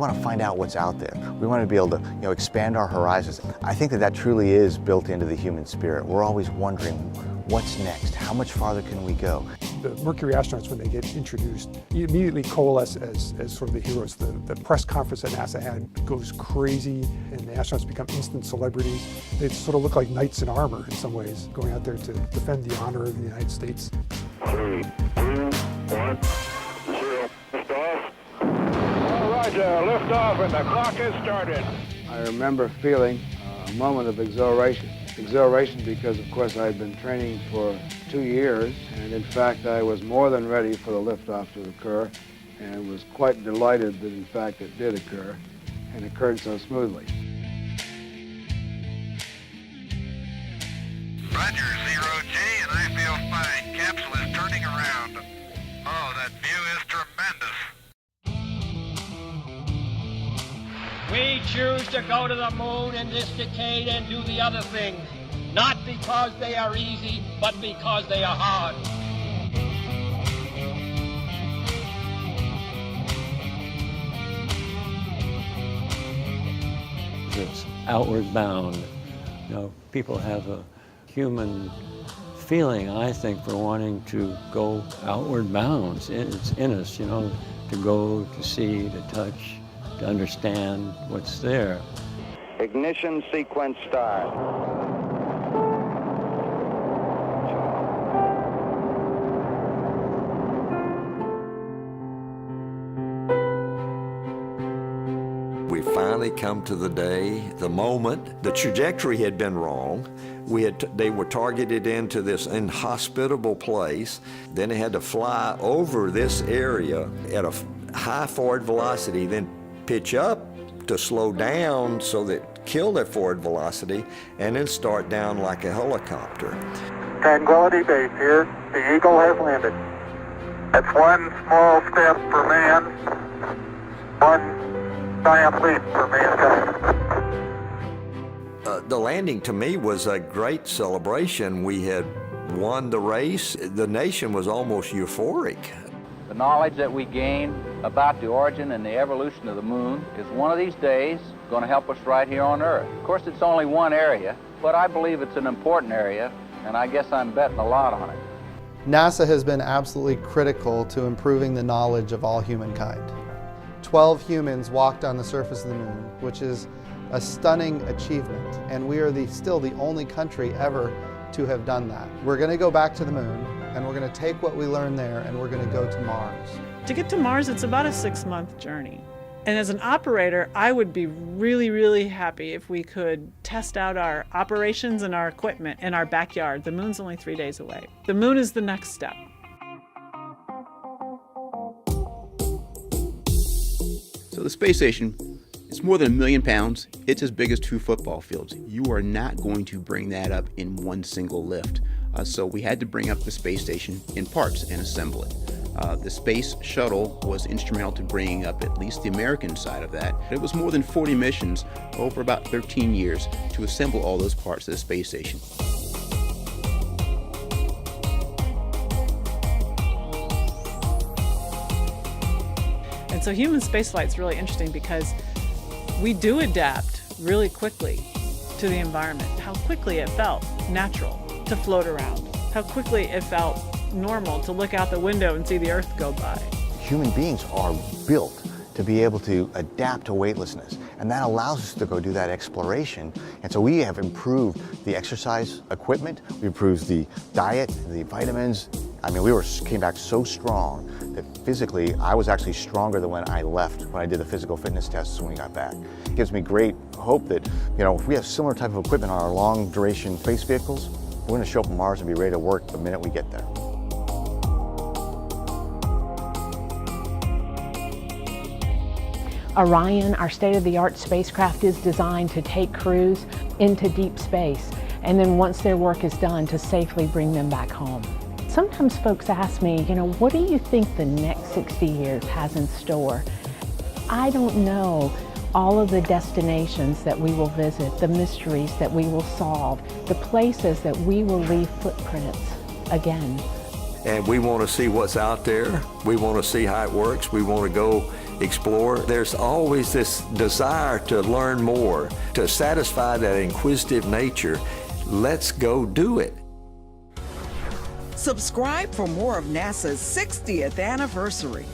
want to find out what's out there. We want to be able to, expand our horizons. I think that truly is built into the human spirit. We're always wondering, what's next? How much farther can we go? The Mercury astronauts, when they get introduced, you immediately coalesce as sort of the heroes. The press conference that NASA had goes crazy, and the astronauts become instant celebrities. They sort of look like knights in armor in some ways, going out there to defend the honor of the United States. 3, 2, 1, 0, liftoff. All right, liftoff, and the clock has started. I remember feeling a moment of exhilaration. Exhilaration because, of course, I had been training for 2 years, and in fact, I was more than ready for the liftoff to occur, and was quite delighted that, in fact, it did occur, and occurred so smoothly. Roger, 0G, and I feel fine. Capsule is turning around. Oh, that view is tremendous. We choose to go to the moon in this decade and do the other things, not because they are easy, but because they are hard. It's outward bound. People have a human feeling, I think, for wanting to go outward bound. It's in us, to go, to see, to touch, to understand what's there. Ignition sequence start. We finally come to the day, the moment. The trajectory had been wrong. They were targeted into this inhospitable place. Then they had to fly over this area at a high forward velocity, then pitch up to slow down so that kill their forward velocity, and then start down like a helicopter. Tranquility Base here. The Eagle has landed. That's one small step for man, one giant leap for mankind. The landing to me was a great celebration. We had won the race. The nation was almost euphoric. The knowledge that we gain about the origin and the evolution of the moon is one of these days going to help us right here on Earth. Of course, it's only one area, but I believe it's an important area, and I guess I'm betting a lot on it. NASA has been absolutely critical to improving the knowledge of all humankind. 12 humans walked on the surface of the moon, which is a stunning achievement, and we are still the only country ever to have done that. We're going to go back to the moon, and we're going to take what we learned there and we're going to go to Mars. To get to Mars, it's about a 6-month journey. And as an operator, I would be really, really happy if we could test out our operations and our equipment in our backyard. The moon's only 3 days away. The moon is the next step. So the space station, it's more than 1 million pounds. It's as big as 2 football fields. You are not going to bring that up in one single lift. So we had to bring up the space station in parts and assemble it. The space shuttle was instrumental to bringing up at least the American side of that. It was more than 40 missions over about 13 years to assemble all those parts of the space station. And so human spaceflight is really interesting because we do adapt really quickly to the environment. How quickly it felt natural to float around. How quickly it felt normal to look out the window and see the Earth go by. Human beings are built to be able to adapt to weightlessness, and that allows us to go do that exploration. And so we have improved the exercise equipment, we improved the diet, the vitamins. I mean, came back so strong that physically I was actually stronger than when I left, when I did the physical fitness tests when we got back. It gives me great hope that, if we have similar type of equipment on our long duration space vehicles, we're going to show up on Mars and be ready to work the minute we get there. Orion, our state-of-the-art spacecraft, is designed to take crews into deep space, and then once their work is done, to safely bring them back home. Sometimes folks ask me, what do you think the next 60 years has in store? I don't know all of the destinations that we will visit, the mysteries that we will solve, the places that we will leave footprints again. And we want to see what's out there. We want to see how it works. We want to go explore, there's always this desire to learn more, to satisfy that inquisitive nature. Let's go do it. Subscribe for more of NASA's 60th anniversary.